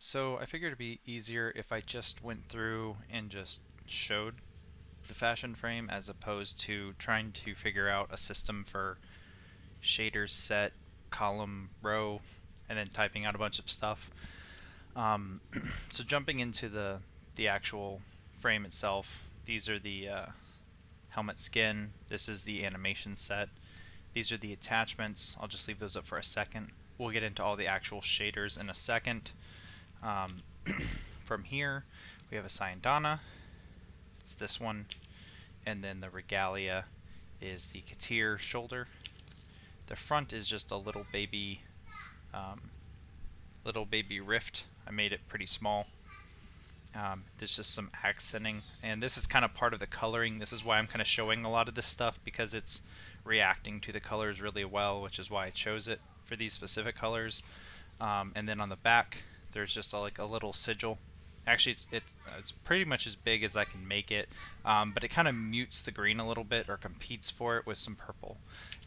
So I figured it'd be easier if I just went through and just showed the fashion frame as opposed to trying to figure out a system for shaders, set, column, row, and then typing out a bunch of stuff. Um, so jumping into the actual frame itself, these are the helmet skin. This is the animation set. These are the attachments. I'll just leave those up for a second. We'll get into all the actual shaders in a second. Um, from here, we have a Syandana. It's this one. And then the regalia is the Katir shoulder. The front is just a um, little baby rift. I made it pretty small. There's just some accenting, and this is kind of part of the coloring. This is why I'm kind of showing a lot of this stuff, because it's reacting to the colors really well, which is why I chose it for these specific colors. And then on the back, there's just like a little sigil. Actually, it's pretty much as big as I can make it, but it kind of mutes the green a little bit, or competes for it with some purple.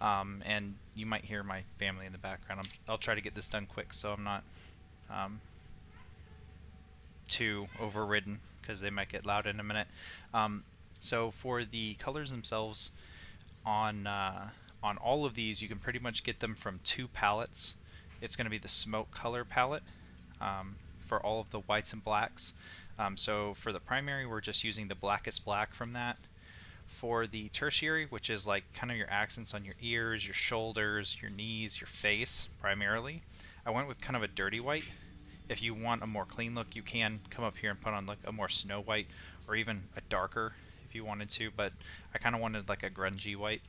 And you might hear my family in the background. I'll try to get this done quick, so I'm not um, too overridden, because they might get loud in a minute. So for the colors themselves, on all of these, you can pretty much get them from two palettes. It's going to be the smoke color palette for all of the whites and blacks. So for the primary, we're just using the blackest black from that. For the tertiary, which is like kind of your accents on your ears, your shoulders, your knees, your face primarily, I went with kind of a dirty white. If you want a more clean look, you can come up here and put on like a more snow white, or even a darker if you wanted to, but I kind of wanted like a grungy white.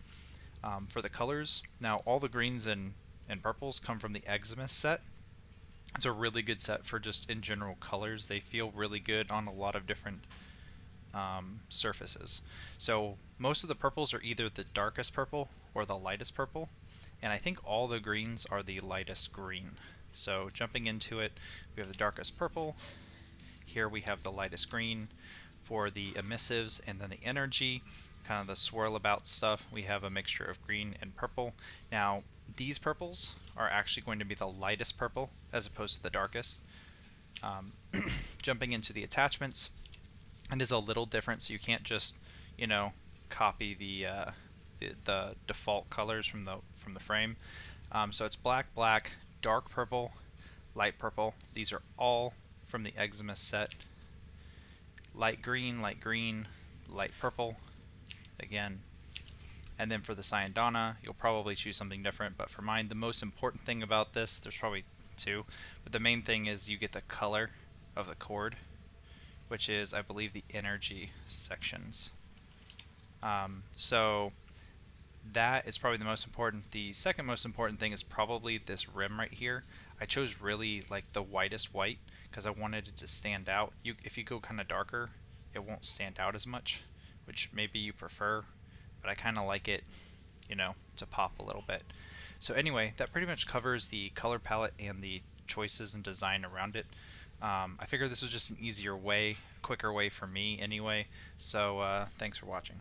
For the colors, now all the greens and purples come from the Eczema set. It's a really good set for just in general colors. They feel really good on a lot of different surfaces. So most of the purples are either the darkest purple or the lightest purple, and I think all the greens are the lightest green. So jumping into it, we have the darkest purple. Here we have the lightest green. For the emissives and then the energy, kind of the swirl about stuff, we have a mixture of green and purple. Now, these purples are actually going to be the lightest purple as opposed to the darkest. Jumping into the attachments, it is a little different, so you can't just, copy the default colors from the frame. So it's black, black, dark purple, light purple. These are all from the Eczema set. Light green, light purple, again. And then for the Syandana, you'll probably choose something different, but for mine, the most important thing about this, there's probably two, but the main thing is you get the color of the cord, which is, I believe, the energy sections. So that is probably the most important. The second most important thing is probably this rim right here. I chose really like the whitest white because I wanted it to stand out. If you go kind of darker, it won't stand out as much, which maybe you prefer, but I kind of like it, to pop a little bit. So anyway, that pretty much covers the color palette and the choices and design around it. I figured this was just an easier way, quicker way for me anyway, so thanks for watching.